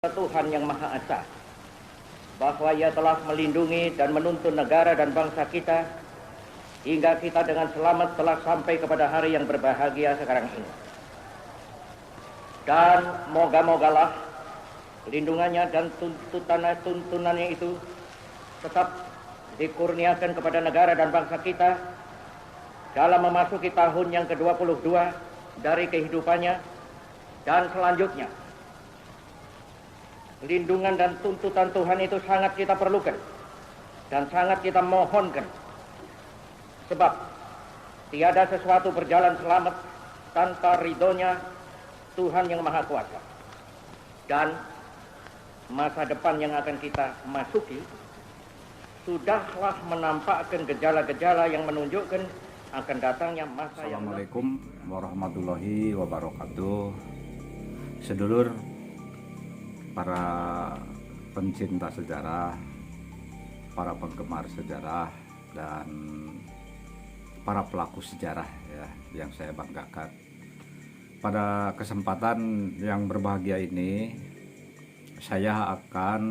Tuhan yang Maha Esa, bahwa Ia telah melindungi dan menuntun negara dan bangsa kita hingga kita dengan selamat telah sampai kepada hari yang berbahagia sekarang ini. Dan moga-mogalah lindungannya dan tuntunannya itu tetap dikurniakan kepada negara dan bangsa kita dalam memasuki tahun yang ke-22 dari kehidupannya dan selanjutnya. Lindungan dan tuntutan Tuhan itu sangat kita perlukan dan sangat kita mohonkan, sebab tiada sesuatu berjalan selamat tanpa ridhonya Tuhan yang Maha Kuasa. Dan masa depan yang akan kita masuki sudahlah menampakkan gejala-gejala yang menunjukkan akan datangnya masa yang... Assalamualaikum warahmatullahi wabarakatuh. Sedulur, para pencinta sejarah, para penggemar sejarah, dan para pelaku sejarah ya, yang saya banggakan. Pada kesempatan yang berbahagia ini, saya akan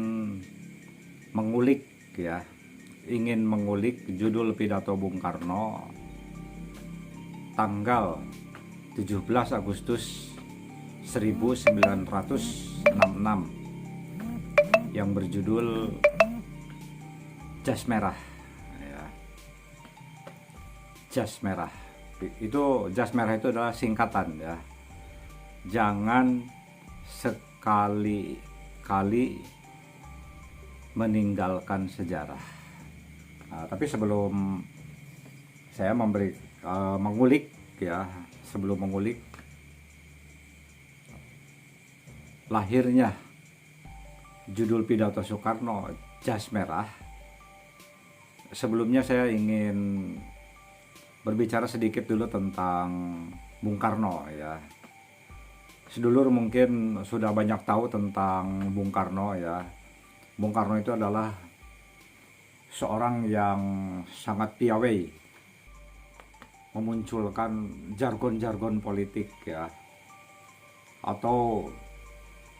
mengulik ya, ingin mengulik judul pidato Bung Karno tanggal 17 Agustus 1966 yang berjudul Jas Merah ya. Jas Merah itu, jas merah itu adalah singkatan ya. Jangan sekali-kali meninggalkan sejarah. Nah, tapi sebelum saya mengulik ya, sebelum mengulik lahirnya judul pidato Soekarno Jas Merah, sebelumnya saya ingin berbicara sedikit dulu tentang Bung Karno ya. Sedulur mungkin sudah banyak tahu tentang Bung Karno ya. Bung Karno itu adalah seorang yang sangat piawai memunculkan jargon-jargon politik ya, atau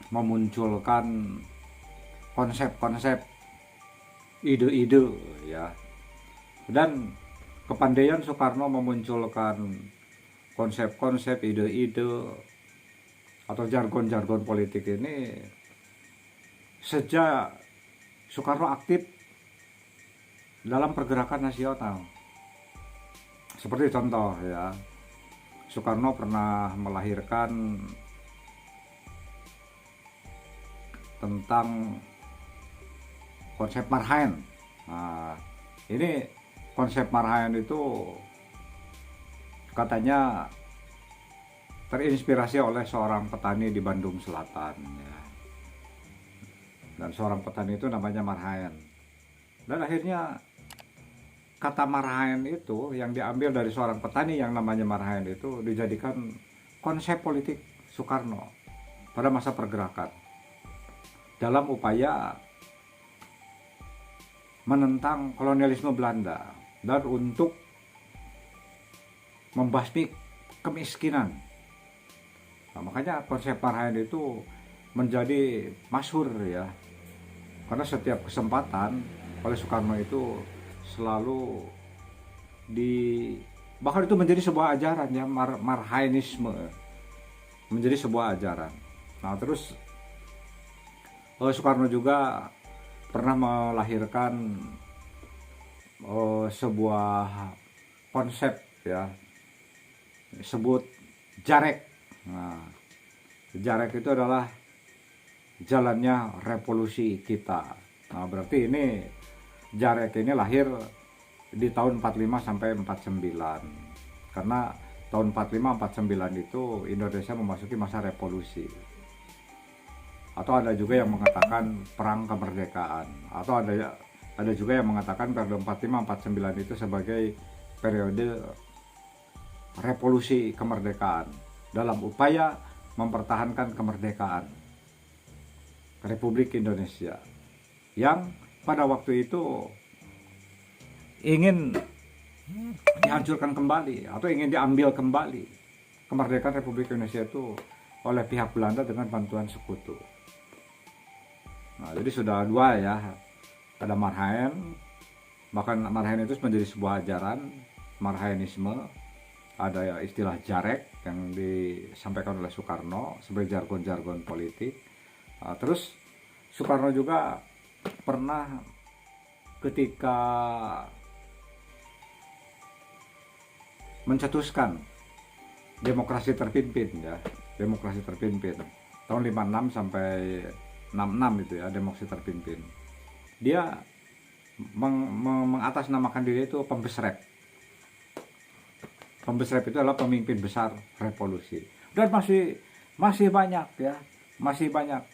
memunculkan konsep-konsep, ide-ide ya. Dan kepandaian Soekarno memunculkan konsep-konsep, ide-ide atau jargon-jargon politik ini sejak Soekarno aktif dalam pergerakan nasional. Seperti contoh ya, Soekarno pernah melahirkan tentang konsep Marhaen. Nah, ini konsep Marhaen itu katanya terinspirasi oleh seorang petani di Bandung Selatan ya. Dan seorang petani itu namanya Marhaen. Dan akhirnya kata Marhaen itu yang diambil dari seorang petani yang namanya Marhaen itu dijadikan konsep politik Soekarno pada masa pergerakan dalam upaya menentang kolonialisme Belanda dan untuk membasmi kemiskinan. Nah, makanya konsep Marhaen itu menjadi masyhur ya, karena setiap kesempatan oleh Soekarno itu selalu bahkan itu menjadi sebuah ajaran ya, Marhaenisme menjadi sebuah ajaran. Nah, terus Soekarno juga pernah melahirkan sebuah konsep ya, disebut Jarek. Nah, Jarek itu adalah jalannya revolusi kita. Nah, berarti ini Jarek ini lahir di tahun 45 sampai 49. Karena tahun 45 49 itu Indonesia memasuki masa revolusi. Atau ada juga yang mengatakan perang kemerdekaan, atau ada juga yang mengatakan periode 45-49 itu sebagai periode revolusi kemerdekaan dalam upaya mempertahankan kemerdekaan Republik Indonesia yang pada waktu itu ingin dihancurkan kembali atau ingin diambil kembali kemerdekaan Republik Indonesia itu oleh pihak Belanda dengan bantuan sekutu. Nah, jadi sudah dua ya, ada Marhaen, bahkan Marhaen itu menjadi sebuah ajaran Marhaenisme. Ada ya istilah jarek yang disampaikan oleh Soekarno sebagai jargon-jargon politik. Nah, terus Soekarno juga pernah ketika mencetuskan demokrasi terpimpin ya, demokrasi terpimpin tahun 56 sampai 66 itu ya, demokrasi terpimpin. Dia mengatasnamakan diri itu pembesrep. Pembesrep itu adalah pemimpin besar revolusi. Dan masih banyak ya, masih banyak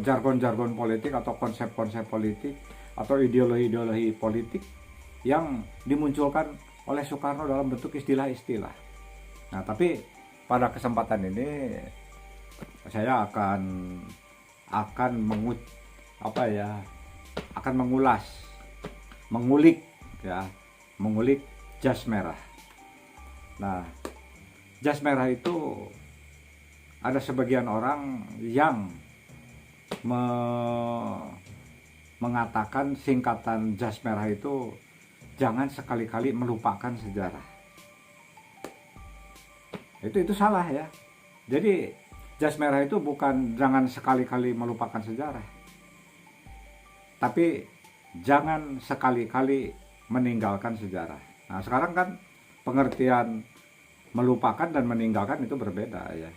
jargon-jargon politik atau konsep-konsep politik atau ideologi-ideologi politik yang dimunculkan oleh Soekarno dalam bentuk istilah-istilah. Nah, tapi pada kesempatan ini saya akan mengulas, mengulik jas merah. Nah, jas merah itu ada sebagian orang yang mengatakan singkatan jas merah itu jangan sekali-kali melupakan sejarah. Itu salah ya. Jadi jas merah itu bukan jangan sekali-kali melupakan sejarah, tapi jangan sekali-kali meninggalkan sejarah. Nah, sekarang kan pengertian melupakan dan meninggalkan itu berbeda ya.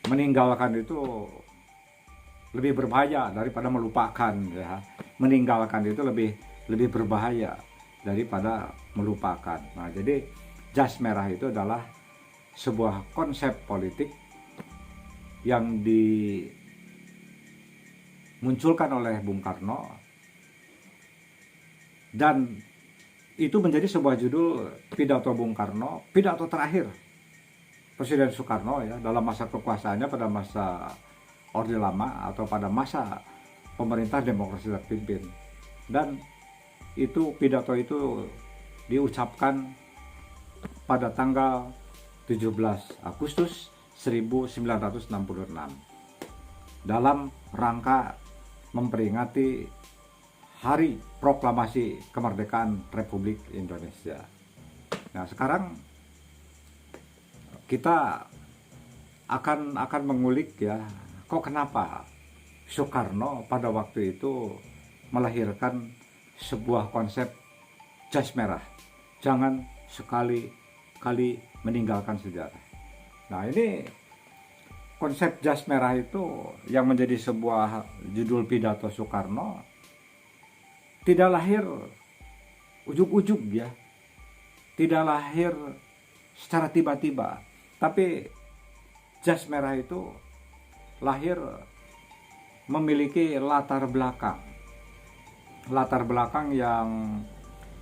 Meninggalkan itu lebih berbahaya daripada melupakan ya. Meninggalkan itu lebih berbahaya daripada melupakan. Nah, jadi jas merah itu adalah sebuah konsep politik yang dimunculkan oleh Bung Karno, dan itu menjadi sebuah judul pidato Bung Karno, pidato terakhir Presiden Soekarno ya dalam masa kekuasaannya pada masa Orde Lama atau pada masa pemerintah demokrasi terpimpin. Dan itu pidato itu diucapkan pada tanggal 17 Agustus 1966 dalam rangka memperingati Hari Proklamasi Kemerdekaan Republik Indonesia. Nah, sekarang kita akan mengulik ya, kok kenapa Soekarno pada waktu itu melahirkan sebuah konsep jas merah, jangan sekali-kali meninggalkan sejarah. Nah, ini konsep jas merah itu yang menjadi sebuah judul pidato Soekarno tidak lahir ujug-ujug ya, tidak lahir secara tiba-tiba, tapi jas merah itu lahir memiliki latar belakang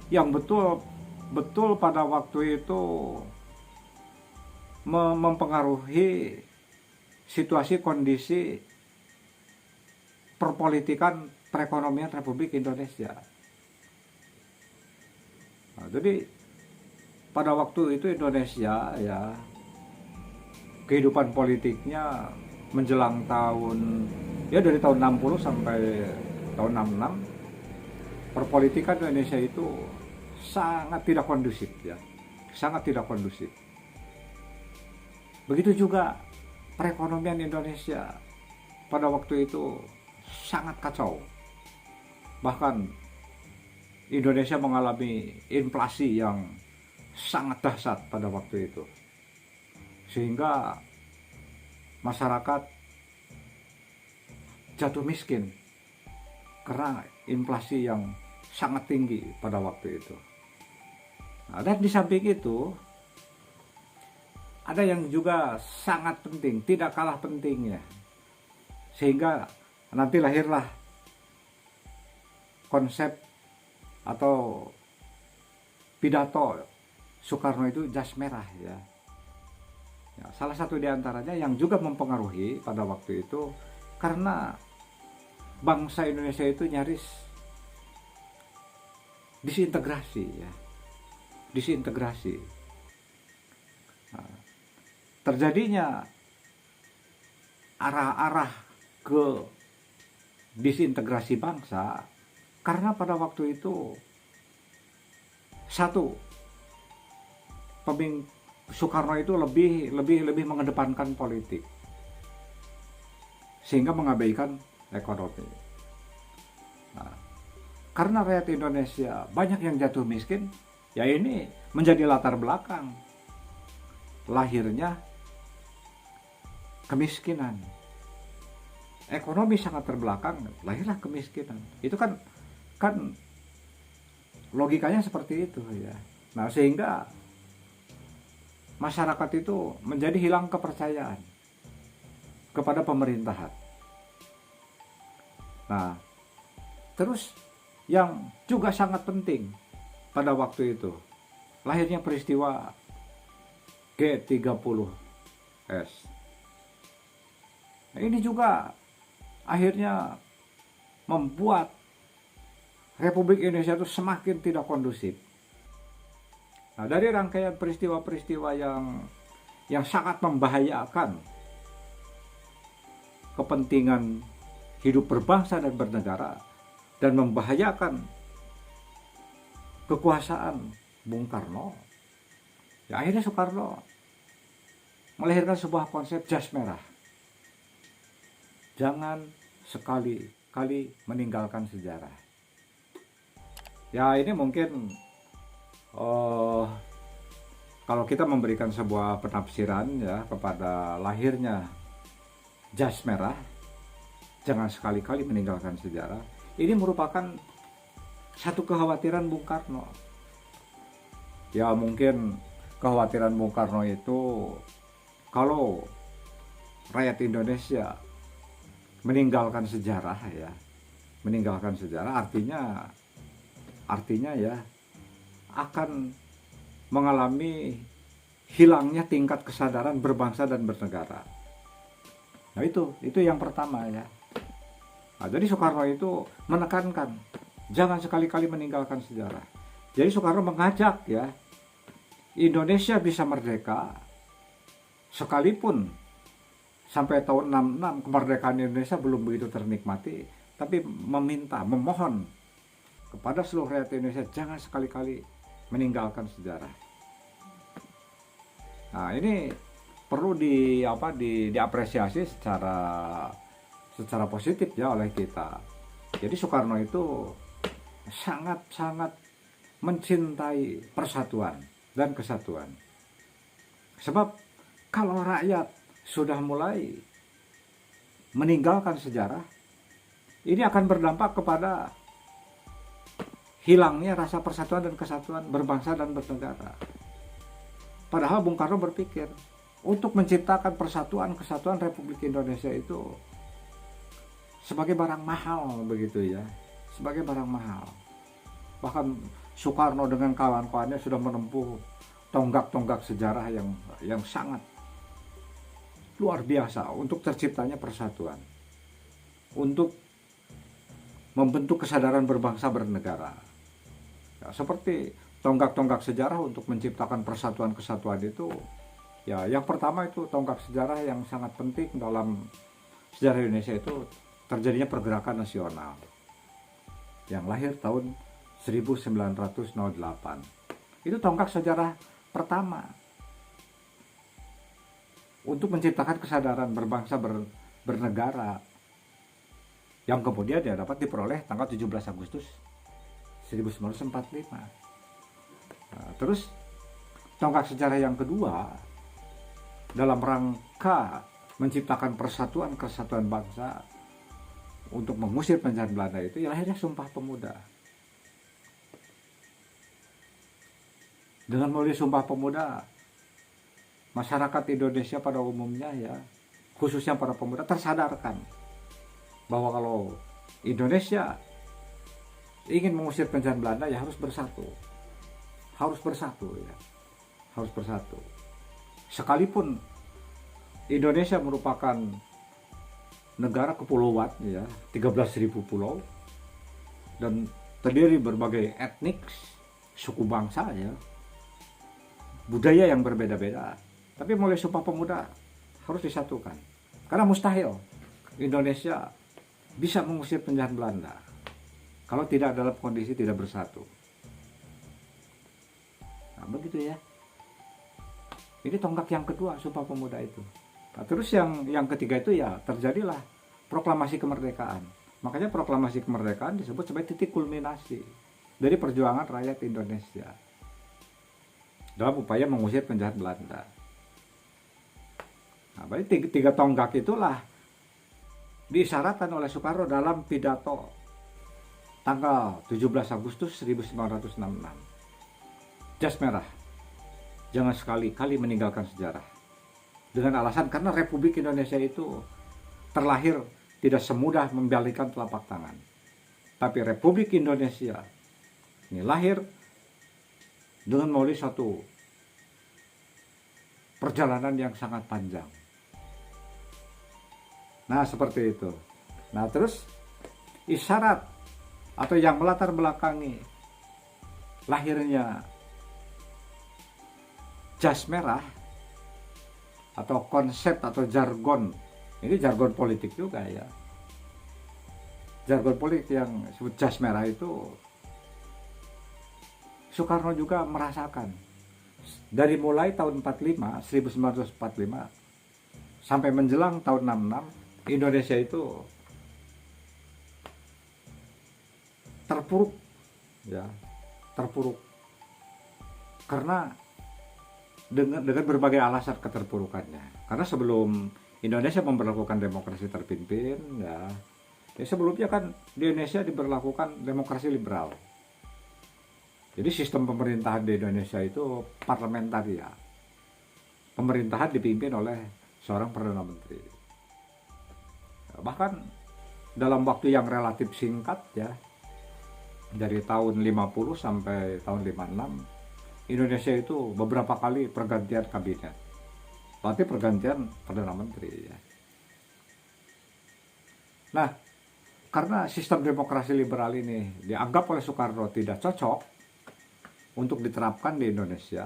yang betul pada waktu itu mempengaruhi situasi kondisi perpolitikan perekonomian Republik Indonesia. Nah, jadi pada waktu itu Indonesia ya, kehidupan politiknya menjelang tahun ya dari tahun 60 sampai tahun 66, perpolitikan Indonesia itu sangat tidak kondusif ya, sangat tidak kondusif. Begitu juga perekonomian Indonesia pada waktu itu sangat kacau. Bahkan Indonesia mengalami inflasi yang sangat dahsyat pada waktu itu, sehingga masyarakat jatuh miskin karena inflasi yang sangat tinggi pada waktu itu. Nah, dan di samping itu ada yang juga sangat penting, tidak kalah pentingnya, sehingga nanti lahirlah konsep atau pidato Soekarno itu jas merah ya. Ya, salah satu diantaranya yang juga mempengaruhi pada waktu itu karena bangsa Indonesia itu nyaris disintegrasi ya, disintegrasi. Nah, terjadinya arah-arah ke disintegrasi bangsa karena pada waktu itu satu, Soekarno itu lebih mengedepankan politik sehingga mengabaikan ekonomi. Nah, karena rakyat Indonesia banyak yang jatuh miskin, ya ini menjadi latar belakang lahirnya kemiskinan. Ekonomi sangat terbelakang, lahirlah kemiskinan. Itu kan logikanya seperti itu ya. Nah, sehingga masyarakat itu menjadi hilang kepercayaan kepada pemerintahan. Nah, terus yang juga sangat penting pada waktu itu, lahirnya peristiwa G30S. Nah, ini juga akhirnya membuat Republik Indonesia itu semakin tidak kondusif. Nah, dari rangkaian peristiwa-peristiwa yang sangat membahayakan kepentingan hidup berbangsa dan bernegara dan membahayakan kekuasaan Bung Karno, ya akhirnya Soekarno melahirkan sebuah konsep jas merah. Jangan sekali-kali meninggalkan sejarah. Ya ini mungkin kalau kita memberikan sebuah penafsiran ya kepada lahirnya jas merah, jangan sekali-kali meninggalkan sejarah. Ini merupakan satu kekhawatiran Bung Karno. Ya mungkin kekhawatiran Bung Karno itu kalau rakyat Indonesia meninggalkan sejarah ya, meninggalkan sejarah artinya ya akan mengalami hilangnya tingkat kesadaran berbangsa dan bernegara. Nah itu yang pertama ya. Nah, jadi Soekarno itu menekankan jangan sekali-kali meninggalkan sejarah. Jadi Soekarno mengajak ya Indonesia bisa merdeka sekalipun sampai tahun 66 kemerdekaan Indonesia belum begitu ternikmati, tapi memohon kepada seluruh rakyat Indonesia jangan sekali-kali meninggalkan sejarah. Nah, ini perlu diapresiasi secara positif ya oleh kita. Jadi Soekarno itu sangat-sangat mencintai persatuan dan kesatuan. Sebab kalau rakyat sudah mulai meninggalkan sejarah, ini akan berdampak kepada hilangnya rasa persatuan dan kesatuan berbangsa dan bernegara. Padahal Bung Karno berpikir untuk menciptakan persatuan kesatuan Republik Indonesia itu sebagai barang mahal begitu ya, sebagai barang mahal. Bahkan Soekarno dengan kawan-kawannya sudah menempuh tonggak-tonggak sejarah yang sangat luar biasa untuk terciptanya persatuan, untuk membentuk kesadaran berbangsa bernegara. Ya, seperti tonggak-tonggak sejarah untuk menciptakan persatuan kesatuan itu, ya yang pertama itu tonggak sejarah yang sangat penting dalam sejarah Indonesia itu terjadinya pergerakan nasional yang lahir tahun 1908. Itu tonggak sejarah pertama untuk menciptakan kesadaran berbangsa bernegara yang kemudian dia dapat diperoleh tanggal 17 Agustus 1945. Nah, terus tonggak sejarah yang kedua dalam rangka menciptakan persatuan kesatuan bangsa untuk mengusir penjajahan Belanda itu ya akhirnya Sumpah Pemuda. Dengan melalui Sumpah Pemuda, masyarakat Indonesia pada umumnya ya, khususnya para pemuda tersadarkan bahwa kalau Indonesia ingin mengusir penjajahan Belanda ya harus bersatu ya, harus bersatu. Sekalipun Indonesia merupakan negara kepulauan ya, 13.000 pulau dan terdiri berbagai etnik, suku bangsa ya, budaya yang berbeda-beda, tapi mulai Sumpah Pemuda harus disatukan karena mustahil Indonesia bisa mengusir penjahat Belanda kalau tidak dalam kondisi tidak bersatu. Nah, begitu ya. Ini tonggak yang kedua Sumpah Pemuda itu. Nah, terus yang ketiga itu ya terjadilah proklamasi kemerdekaan. Makanya proklamasi kemerdekaan disebut sebagai titik kulminasi dari perjuangan rakyat Indonesia dalam upaya mengusir penjahat Belanda. Nah, berarti tiga tonggak itulah diisyaratkan oleh Soekarno dalam pidato tanggal 17 Agustus 1966. Jas merah, jangan sekali-kali meninggalkan sejarah. Dengan alasan karena Republik Indonesia itu terlahir tidak semudah membalikan telapak tangan. Tapi Republik Indonesia ini lahir dengan melalui satu perjalanan yang sangat panjang. Nah, seperti itu. Nah, terus isyarat atau yang melatar belakangi lahirnya jas merah atau konsep atau jargon, ini jargon politik juga ya, jargon politik yang disebut jas merah itu Soekarno juga merasakan dari mulai tahun 1945 sampai menjelang tahun 66 Indonesia itu terpuruk ya, terpuruk karena dengan berbagai alasan keterpurukannya. Karena sebelum Indonesia memberlakukan demokrasi terpimpin ya sebelumnya kan di Indonesia diberlakukan demokrasi liberal. Jadi sistem pemerintahan di Indonesia itu parlementaria. Pemerintahan dipimpin oleh seorang Perdana Menteri. Bahkan dalam waktu yang relatif singkat ya, dari tahun 50 sampai tahun 56 Indonesia itu beberapa kali pergantian kabinet, berarti pergantian Perdana Menteri ya. Nah, karena sistem demokrasi liberal ini dianggap oleh Soekarno tidak cocok untuk diterapkan di Indonesia,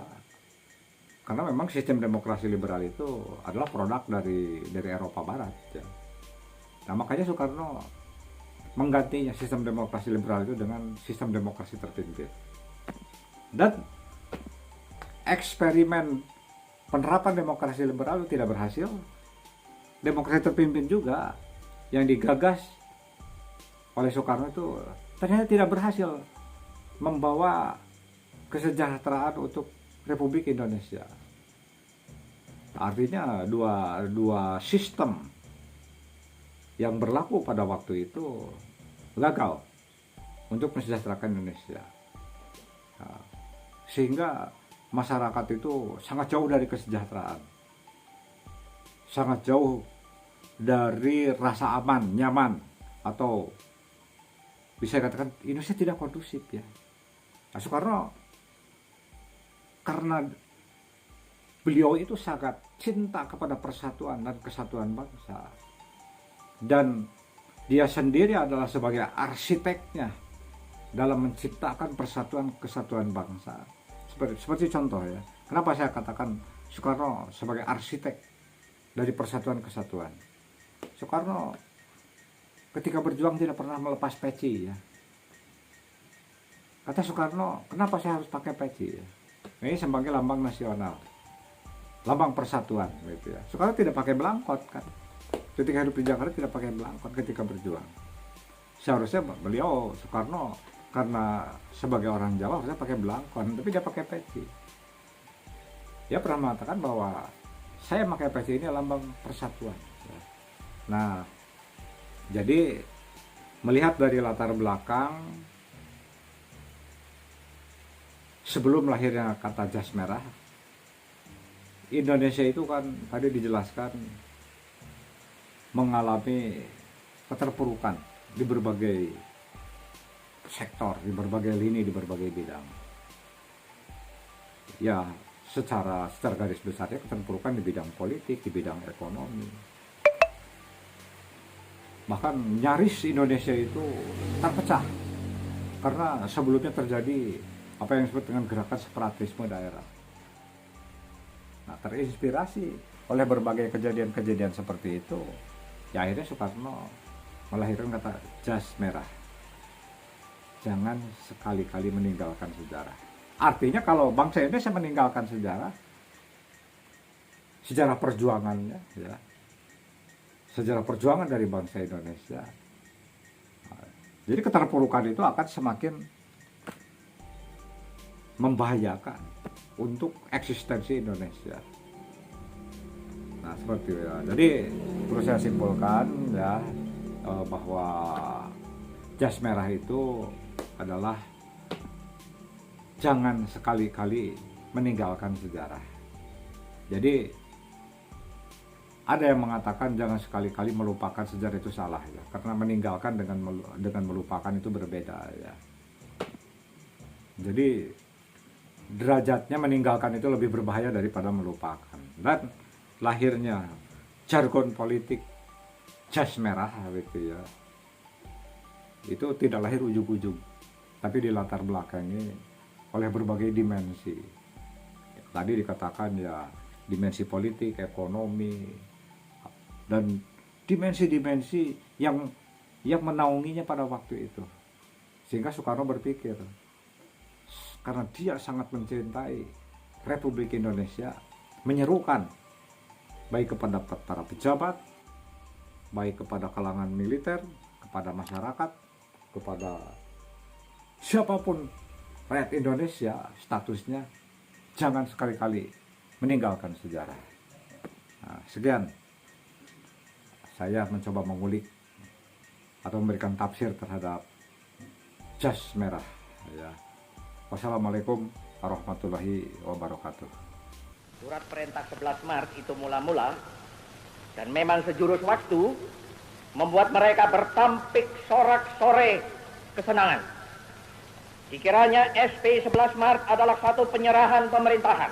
karena memang sistem demokrasi liberal itu adalah produk dari Eropa Barat ya. Nah, makanya Soekarno menggantinya sistem demokrasi liberal itu dengan sistem demokrasi terpimpin. Dan eksperimen penerapan demokrasi liberal itu tidak berhasil. Demokrasi terpimpin juga yang digagas oleh Soekarno itu ternyata tidak berhasil membawa kesejahteraan untuk Republik Indonesia. Artinya dua sistem yang berlaku pada waktu itu gagal untuk mensejahterakan Indonesia. Nah, sehingga masyarakat itu sangat jauh dari kesejahteraan, sangat jauh dari rasa aman, nyaman, atau bisa dikatakan Indonesia tidak kondusif ya. Nah, Soekarno karena beliau itu sangat cinta kepada persatuan dan kesatuan bangsa, dan dia sendiri adalah sebagai arsiteknya dalam menciptakan persatuan kesatuan bangsa. Seperti contoh ya, kenapa saya katakan Soekarno sebagai arsitek dari persatuan kesatuan. Soekarno ketika berjuang tidak pernah melepas peci ya. Kata Soekarno, kenapa saya harus pakai peci ya? Ini sebagai lambang nasional, lambang persatuan gitu ya. Soekarno tidak pakai belangkot kan. Ketika hidup di Jakarta tidak pakai belangkot ketika berjuang. Seharusnya beliau Soekarno karena sebagai orang Jawa harusnya pakai belangkon, tapi dia pakai peci. Dia pernah mengatakan bahwa saya pakai peci ini lambang persatuan. Nah, jadi melihat dari latar belakang sebelum lahirnya kata jas merah, Indonesia itu kan tadi dijelaskan mengalami keterpurukan di berbagai sektor, di berbagai lini, di berbagai bidang. Ya, secara garis besarnya keterpurukan di bidang politik, di bidang ekonomi. Bahkan nyaris Indonesia itu terpecah karena sebelumnya terjadi apa yang disebut dengan gerakan separatisme daerah. Nah, terinspirasi oleh berbagai kejadian-kejadian seperti itu, Ya akhirnya Soekarno melahirkan kata jas merah. Jangan sekali-kali meninggalkan sejarah. Artinya kalau bangsa Indonesia meninggalkan sejarah perjuangannya, ya, sejarah perjuangan dari bangsa Indonesia, jadi keterpurukan itu akan semakin membahayakan untuk eksistensi Indonesia. Nah seperti itu ya. Jadi perlu saya simpulkan ya bahwa jas merah itu adalah jangan sekali-kali meninggalkan sejarah. Jadi ada yang mengatakan jangan sekali-kali melupakan sejarah itu salah ya, karena meninggalkan dengan melupakan itu berbeda ya. Jadi derajatnya meninggalkan itu lebih berbahaya daripada melupakan. Dan lahirnya jargon politik jas merah gitu ya, itu tidak lahir ujug-ujug, tapi dilatar belakangi oleh berbagai dimensi. Tadi dikatakan ya dimensi politik, ekonomi, dan dimensi-dimensi yang menaunginya pada waktu itu. Sehingga Soekarno berpikir, karena dia sangat mencintai Republik Indonesia, menyerukan baik kepada para pejabat, baik kepada kalangan militer, kepada masyarakat, kepada siapapun rakyat Indonesia, statusnya jangan sekali-kali meninggalkan sejarah. Nah, sekian saya mencoba mengulik atau memberikan tafsir terhadap jas merah ya. Wassalamualaikum warahmatullahi wabarakatuh. Surat perintah 11 Maret itu mula-mula dan memang sejurus waktu membuat mereka bertampik sorak-sore kesenangan. Dikiranya SP 11 Maret adalah satu penyerahan pemerintahan.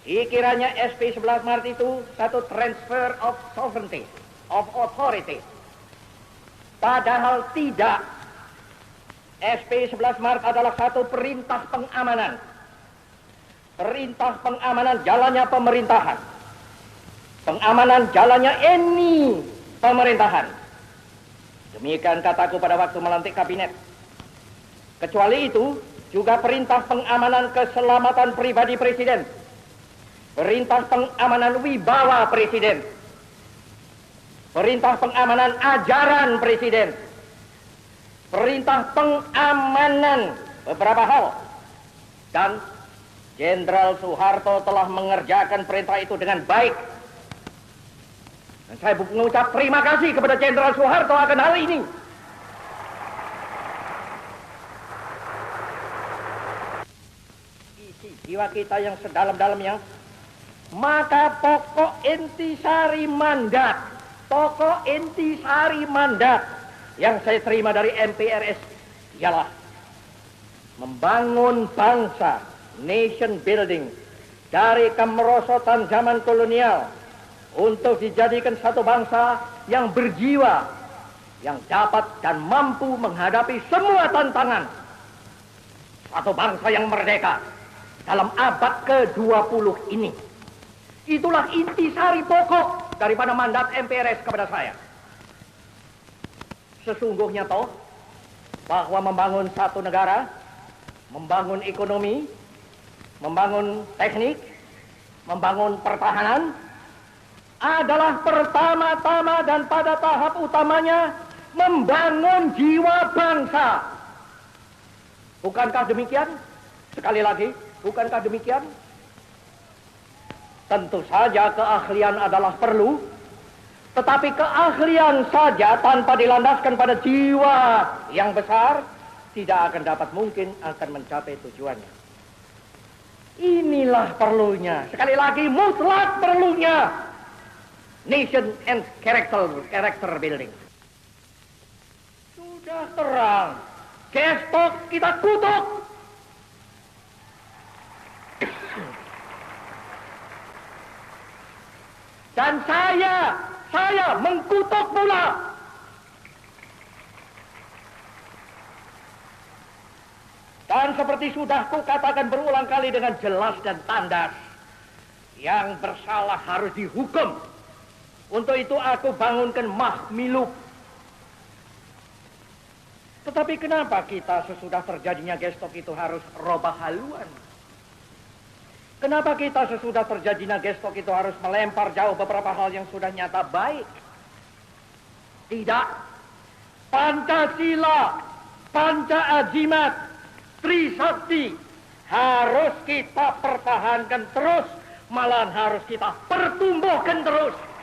Dikiranya SP 11 Maret itu satu transfer of sovereignty, of authority. Padahal tidak. SP 11 Maret adalah satu perintah pengamanan. Perintah pengamanan jalannya pemerintahan. Pengamanan jalannya ini pemerintahan. Demikian kataku pada waktu melantik kabinet. Kecuali itu, juga perintah pengamanan keselamatan pribadi Presiden. Perintah pengamanan wibawa Presiden. Perintah pengamanan ajaran Presiden. Perintah pengamanan beberapa hal. Dan Jenderal Soeharto telah mengerjakan perintah itu dengan baik. Dan saya mengucap terima kasih kepada Jenderal Soeharto akan hal ini. Isi jiwa kita yang sedalam-dalamnya, maka pokok intisari mandat yang saya terima dari MPRS ialah membangun bangsa, nation building, dari kemerosotan zaman kolonial untuk dijadikan satu bangsa yang berjiwa, yang dapat dan mampu menghadapi semua tantangan. Satu bangsa yang merdeka dalam abad ke-20 ini. Itulah intisari pokok daripada mandat MPRS kepada saya. Sesungguhnya toh bahwa membangun satu negara, membangun ekonomi, membangun teknik, membangun pertahanan adalah pertama-tama dan pada tahap utamanya membangun jiwa bangsa. Bukankah demikian? Sekali lagi, bukankah demikian? Tentu saja keahlian adalah perlu, tetapi keahlian saja tanpa dilandaskan pada jiwa yang besar tidak akan dapat mungkin akan mencapai tujuannya. Inilah perlunya, sekali lagi mutlak perlunya nation and character building. Sudah terang, gestok kita kutuk. Dan saya mengkutuk pula. Dan seperti sudah kukatakan berulang kali dengan jelas dan tandas, yang bersalah harus dihukum Untuk itu aku bangunkan Mahmiluk. Tetapi kenapa kita sesudah terjadinya gestok itu harus robah haluan? Kenapa kita sesudah terjadinya gestok itu harus melempar jauh beberapa hal yang sudah nyata baik? Tidak. Pancasila, Panca-Ajimat, Trisakti harus kita pertahankan terus, malahan harus kita pertumbuhkan terus.